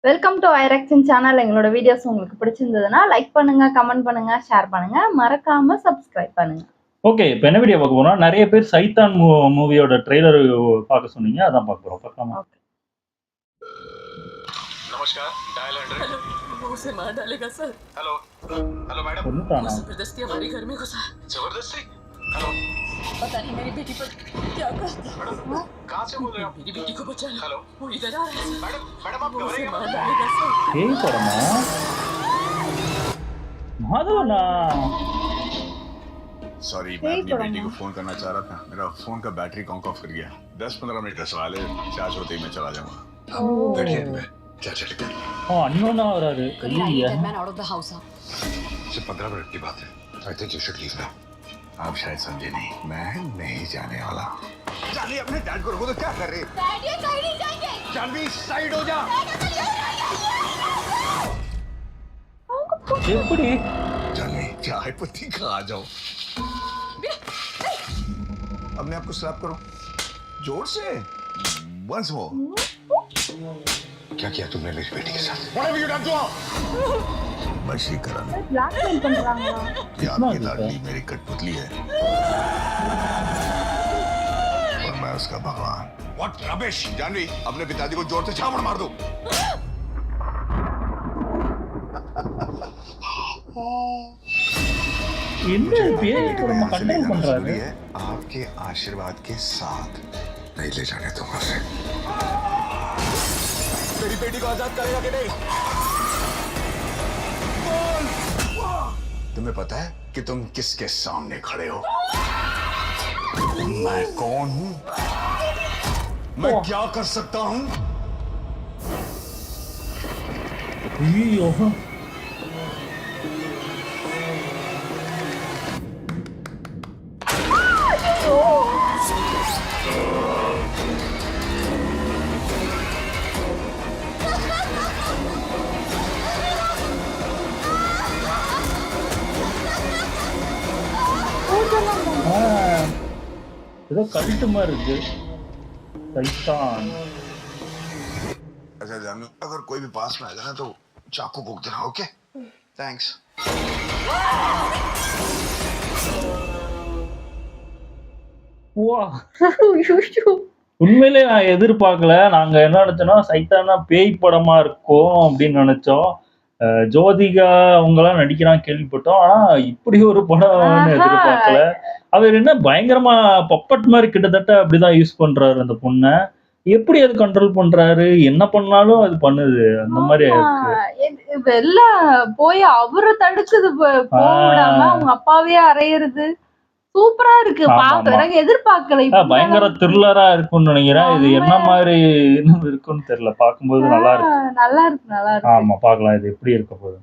Welcome to ஐரெக்ஷன் channel. எங்களோட videos உங்களுக்கு பிடிச்சிருந்ததுன்னா லைக் பண்ணுங்க, கமெண்ட் பண்ணுங்க, ஷேர் பண்ணுங்க, மறக்காம சப்ஸ்கிரைப் பண்ணுங்க. ஓகே, இப்போ என்ன வீடியோ பார்க்க போறோம்? நிறைய பேர் சைத்தான் மூவியோட ட்ரெய்லர் பார்க்க சொன்னீங்க, அதான் பார்க்க போறோம். பார்க்கலாமா? ஓகே. नमस्कार, डायल 100। हेलो, वो उसे मार डालेगा सर। Hello hello madam. கொன்னுட்டானா? वो जबरदस्ती हमारे घर में घुसा है। जबरदस्ती? हेलो पता नहीं मेरी बेटी पर क्या करता। मैडम, कहाँ से बोल रहे हो आप? मेरी बेटी को बचा लो। हेलो वो इधर आ रहा है। मैडम मैडम आप वो उसे घबराइए मार मत। डालेगा सर। பேய் படமா? மாதவனா? सॉरी, मैं अपनी बेटी को फोन करना चाह रहा था। मेरा फोन का बैटरी ऑफ कर गया। 10-15 मिनट का सवाल है, चार्ज होते ही मैं चला जाऊंगा। बैठिए मैं चार्जर लेकर। அண்ணனா வராரு. ஐயா. out of the house now. सिर्फ 15 मिनट की बात है। I think you should leave now. आप शायद समझे नहीं, मैं नहीं जाने वाला। जानवी अपने डैड को रोको तो क्या कर रही है? डैड ये कहीं नहीं जाएंगे। जानवी साइड हो जा। எப்படி? जानवी चाय पत्ती खा जाओ। अपने आप को स्लैप करो जोर से। Once more. क्या किया तुमने मेरी बेटी के साथ? What have you done to her? वशीकरण। ब्लैकमेल பண்றாங்களா? ये आपकी लाडली मेरी कठपुतली है और मैं उसका भगवान। What rubbish! जानवी अपने पिताजी को जोर से छापड़ मार दो। என்ன பேய் படமா கண்டென்ட் பண்றாரு? आपके आशीर्वाद के साथ नहीं ले जाने दूंगा उसे। मेरी बेटी को आजाद करेगा कि नहीं? तुम्हें पता है कि तुम किसके सामने खड़े हो? मैं कौन हूं? मैं क्या कर सकता हूं? ஐயோ. ஏதோ கல்ட்டு மாதிரி இருக்கு. சைத்தான். अच्छा जानू, अगर कोई भी पास में आएगा ना तो चाकू भोग देना, ओके? थैंक्स। வா. ஐயோ. உண்மையிலே நான் எதிர்பார்க்கல. நாங்க என்ன நினைச்சோம்னா சைத்தானா பேய் படமா இருக்கும் அப்படின்னு நினைச்சோம். ஜோதிகா அவங்கலாம் நடிக்கிறாங்க கேள்விப்பட்டோம். ஆனா இப்படி ஒரு படம்னு எதிர்பார்க்கல. அவர் என்ன பயங்கரமா பப்பட் மாதிரி கிட்டத்தட்ட அப்படிதான் யூஸ் பண்றாரு அந்த பொண்ண. எப்படி அது கண்ட்ரோல் பண்றாரு? என்ன பண்ணாலும் அது பண்ணுது. அந்த மாதிரி இருக்கு. வெளில போய் அவரை தடுக்குது, போக விடாம அவங்க அப்பாவே அறையிறது. சூப்பரா இருக்கு. பாக்க எனக்கு எதிர்பார்க்கல. பயங்கர த்ரில்லரா இருக்கும்னு நினைக்கிறேன். இது என்ன மாதிரி இருக்குன்னு தெரியல. பார்க்கும்போது நல்லா இருக்கு. நல்லா இருக்கு, நல்லா இருக்கு. ஆமா, பார்க்கலாம் இது எப்படி இருக்க போகுது.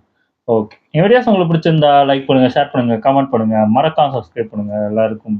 ஓகே, இந்த வீடியோஸ் உங்களுக்கு பிடிச்சிருந்தா லைக் பண்ணுங்க, ஷேர் பண்ணுங்க, கமெண்ட் பண்ணுங்க, மறக்காம சப்ஸ்கிரைப் பண்ணுங்க. எல்லாருக்கும்